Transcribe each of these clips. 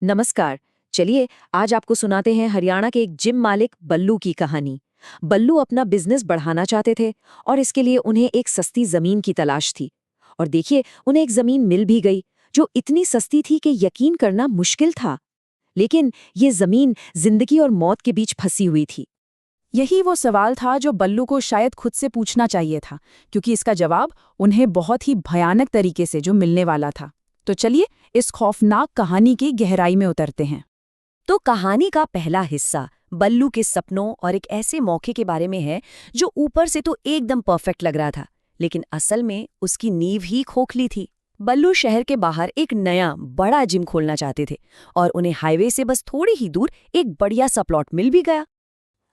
नमस्कार। चलिए आज आपको सुनाते हैं हरियाणा के एक जिम मालिक बल्लू की कहानी। बल्लू अपना बिजनेस बढ़ाना चाहते थे और इसके लिए उन्हें एक सस्ती जमीन की तलाश थी। और देखिए, उन्हें एक जमीन मिल भी गई जो इतनी सस्ती थी कि यकीन करना मुश्किल था। लेकिन ये जमीन जिंदगी और मौत के बीच फंसी हुई थी। यही वो सवाल था जो बल्लू को शायद खुद से पूछना चाहिए था, क्योंकि इसका जवाब उन्हें बहुत ही भयानक तरीके से जो मिलने वाला था। तो चलिए इस खौफनाक कहानी की गहराई में उतरते हैं। तो कहानी का पहला हिस्सा बल्लू के सपनों और एक ऐसे मौके के बारे में है जो ऊपर से तो एकदम परफेक्ट लग रहा था, लेकिन असल में उसकी नींव ही खोखली थी। बल्लू शहर के बाहर एक नया बड़ा जिम खोलना चाहते थे और उन्हें हाईवे से बस थोड़ी ही दूर एक बढ़िया सा प्लॉट मिल भी गया।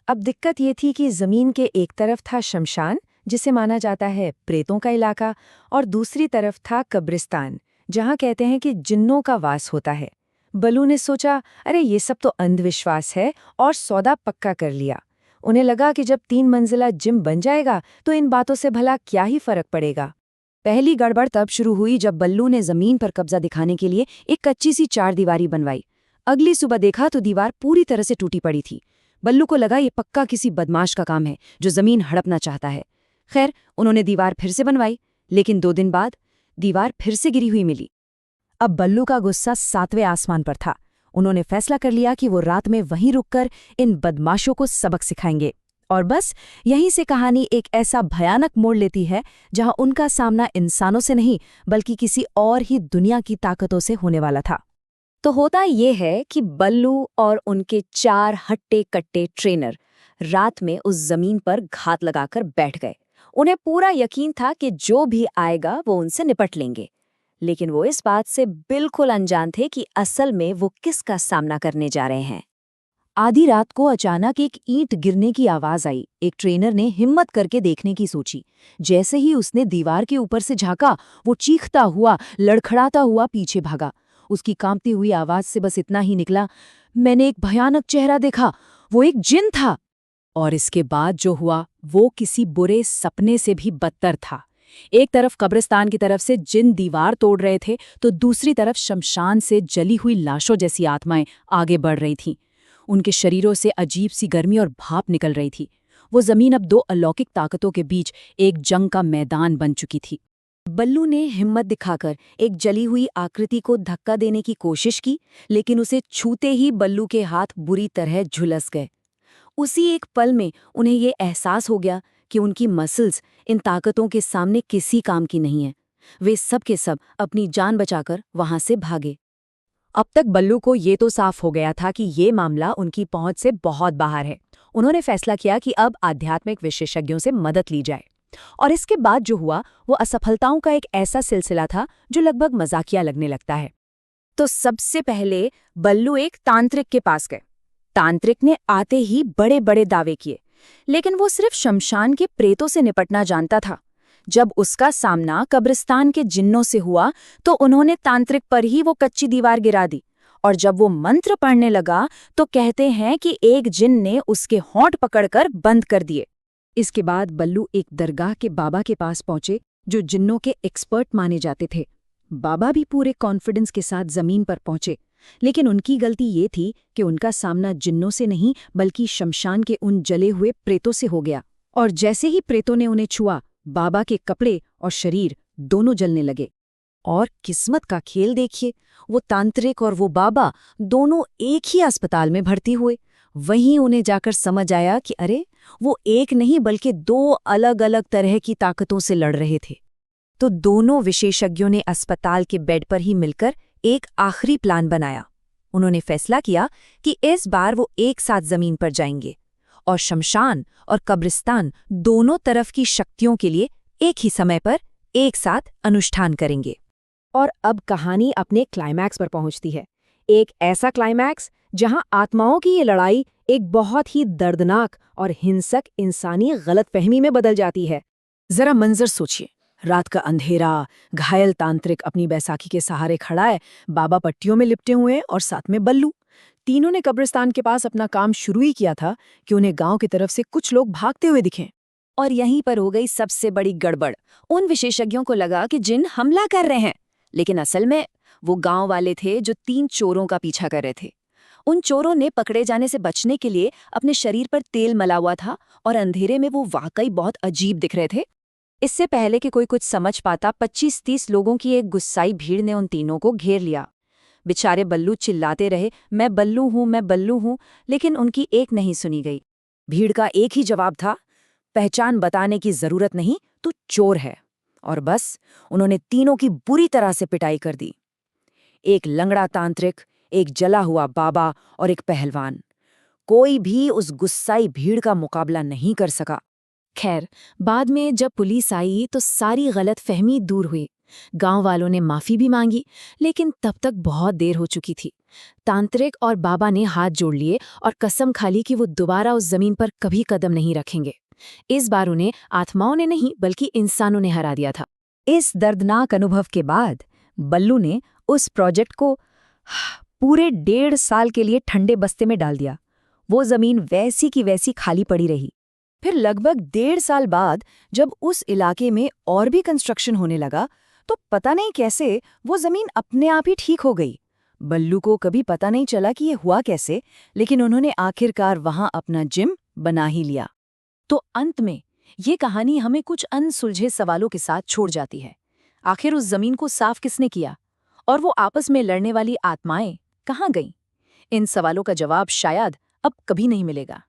अब दिक्कत ये थी कि जमीन के एक तरफ था शमशान, जिसे माना जाता है प्रेतों का इलाका, और दूसरी तरफ था कब्रिस्तान, जहाँ कहते हैं कि जिन्नों का वास होता है। बल्लू ने सोचा, अरे ये सब तो अंधविश्वास है, और सौदा पक्का कर लिया। उन्हें लगा कि जब 3 मंजिला जिम बन जाएगा तो इन बातों से भला क्या ही फर्क पड़ेगा। पहली गड़बड़ तब शुरू हुई जब बल्लू ने जमीन पर कब्जा दिखाने के लिए एक कच्ची सी 4 दीवारी बनवाई। अगली सुबह देखा तो दीवार पूरी तरह से टूटी पड़ी थी। बल्लू को लगा ये पक्का किसी बदमाश का काम है जो जमीन हड़पना चाहता है। खैर, उन्होंने दीवार फिर से बनवाई, लेकिन 2 दिन बाद दीवार फिर से गिरी हुई मिली। अब बल्लू का गुस्सा 7वें आसमान पर था। उन्होंने फैसला कर लिया कि वो रात में वहीं रुककर इन बदमाशों को सबक सिखाएंगे। और बस यहीं से कहानी एक ऐसा भयानक मोड़ लेती है जहां उनका सामना इंसानों से नहीं बल्कि किसी और ही दुनिया की ताकतों से होने वाला था। तो होता ये है कि बल्लू और उनके 4 हट्टे-कट्टे ट्रेनर रात में उस जमीन पर घात लगाकर बैठ गए। उन्हें पूरा यकीन था कि जो भी आएगा वो उनसे निपट लेंगे। लेकिन वो इस बात से बिल्कुल अनजान थे कि असल में वो किसका सामना करने जा रहे हैं। आधी रात को अचानक एक ईंट गिरने की आवाज आई। एक ट्रेनर ने हिम्मत करके देखने की सोची। जैसे ही उसने दीवार के ऊपर से झांका, वो चीखता हुआ, लड़खड़ाता हुआ पीछे भागा। उसकी कांपती हुई आवाज से बस इतना ही निकला, मैंने एक भयानक चेहरा देखा, वो एक जिन था। और इसके बाद जो हुआ वो किसी बुरे सपने से भी बदतर था। एक तरफ कब्रिस्तान की तरफ से जिन दीवार तोड़ रहे थे, तो दूसरी तरफ शमशान से जली हुई लाशों जैसी आत्माएं आगे बढ़ रही थीं। उनके शरीरों से अजीब सी गर्मी और भाप निकल रही थी। वो जमीन अब 2 अलौकिक ताकतों के बीच एक जंग का मैदान बन चुकी थी। बल्लू ने हिम्मत दिखाकर एक जली हुई आकृति को धक्का देने की कोशिश की, लेकिन उसे छूते ही बल्लू के हाथ बुरी तरह झुलस गए। उसी एक पल में उन्हें ये एहसास हो गया कि उनकी मसल्स इन ताकतों के सामने किसी काम की नहीं है। वे सब के सब अपनी जान बचाकर वहां से भागे। अब तक बल्लू को ये तो साफ हो गया था कि ये मामला उनकी पहुंच से बहुत बाहर है। उन्होंने फैसला किया कि अब आध्यात्मिक विशेषज्ञों से मदद ली जाए। और इसके बाद जो हुआ वो असफलताओं का एक ऐसा सिलसिला था जो लगभग मजाकिया लगने लगता है। तो सबसे पहले बल्लू एक तांत्रिक के पास गए। तांत्रिक ने आते ही बड़े बड़े दावे किए, लेकिन वो सिर्फ शमशान के प्रेतों से निपटना जानता था। जब उसका सामना कब्रिस्तान के जिन्नों से हुआ तो उन्होंने तांत्रिक पर ही वो कच्ची दीवार गिरा दी। और जब वो मंत्र पढ़ने लगा तो कहते हैं कि एक जिन ने उसके होंठ पकड़कर बंद कर दिए। इसके बाद बल्लू एक दरगाह के बाबा के पास पहुंचे, जो जिन्नों के एक्सपर्ट माने जाते थे। बाबा भी पूरे कॉन्फिडेंस के साथ जमीन पर पहुंचे, लेकिन उनकी गलती ये थी कि उनका सामना जिन्नों से नहीं बल्कि शमशान के उन जले हुए प्रेतों से हो गया। और जैसे ही प्रेतों ने उन्हें छुआ, बाबा के कपड़े और शरीर दोनों जलने लगे। और किस्मत का खेल देखिए, वो तांत्रिक और वो बाबा दोनों एक ही अस्पताल में भर्ती हुए। वहीं उन्हें जाकर समझ आया कि अरे, वो एक नहीं बल्कि 2 अलग अलग तरह की ताकतों से लड़ रहे थे। तो दोनों विशेषज्ञों ने अस्पताल के बेड पर ही मिलकर एक आखिरी प्लान बनाया। उन्होंने फैसला किया कि इस बार वो एक साथ जमीन पर जाएंगे और शमशान और कब्रिस्तान दोनों तरफ की शक्तियों के लिए एक ही समय पर एक साथ अनुष्ठान करेंगे। और अब कहानी अपने क्लाइमैक्स पर पहुंचती है। एक ऐसा क्लाइमैक्स जहां आत्माओं की ये लड़ाई एक बहुत ही दर्दनाक और हिंसक इंसानी गलतफहमी में बदल जाती है। जरा मंजर सोचिए, रात का अंधेरा, घायल तांत्रिक अपनी बैसाखी के सहारे खड़ा है, बाबा पट्टियों में लिपटे हुए और साथ में बल्लू। तीनों ने कब्रिस्तान के पास अपना काम शुरू ही किया था कि उन्हें गांव की तरफ से कुछ लोग भागते हुए दिखें। और यहीं पर हो गई सबसे बड़ी गड़बड़। उन विशेषज्ञों को लगा कि जिन हमला कर रहे हैं, लेकिन असल में वो गांव वाले थे जो 3 चोरों का पीछा कर रहे थे। उन चोरों ने पकड़े जाने से बचने के लिए अपने शरीर पर तेल मला हुआ था और अंधेरे में वो वाकई बहुत अजीब दिख रहे थे। इससे पहले कि कोई कुछ समझ पाता, 25-30 लोगों की एक गुस्साई भीड़ ने उन तीनों को घेर लिया। बेचारे बल्लू चिल्लाते रहे, मैं बल्लू हूं, मैं बल्लू हूं, लेकिन उनकी एक नहीं सुनी गई। भीड़ का एक ही जवाब था, पहचान बताने की जरूरत नहीं, तू चोर है। और बस उन्होंने तीनों की बुरी तरह से पिटाई कर दी। एक लंगड़ा तांत्रिक, एक जला हुआ बाबा और एक पहलवान। कोई भी उस गुस्साई भीड़ का मुकाबला नहीं कर सका। खैर, बाद में जब पुलिस आई तो सारी गलतफहमी दूर हुई। गांव वालों ने माफी भी मांगी, लेकिन तब तक बहुत देर हो चुकी थी। तांत्रिक और बाबा ने हाथ जोड़ लिए और कसम खा ली कि वो दोबारा उस जमीन पर कभी कदम नहीं रखेंगे। इस बार उन्हें आत्माओं ने नहीं बल्कि इंसानों ने हरा दिया था। इस दर्दनाक अनुभव के बाद बल्लू ने उस प्रोजेक्ट को पूरे 1.5 साल के लिए ठंडे बस्ते में डाल दिया। वो जमीन वैसी की वैसी खाली पड़ी रही। फिर लगभग 1.5 साल बाद जब उस इलाके में और भी कंस्ट्रक्शन होने लगा, तो पता नहीं कैसे वो जमीन अपने आप ही ठीक हो गई। बल्लू को कभी पता नहीं चला कि ये हुआ कैसे, लेकिन उन्होंने आखिरकार वहां अपना जिम बना ही लिया। तो अंत में ये कहानी हमें कुछ अनसुलझे सवालों के साथ छोड़ जाती है। आखिर उस जमीन को साफ किसने किया, और वो आपस में लड़ने वाली आत्माएं कहाँ गईं? इन सवालों का जवाब शायद अब कभी नहीं मिलेगा।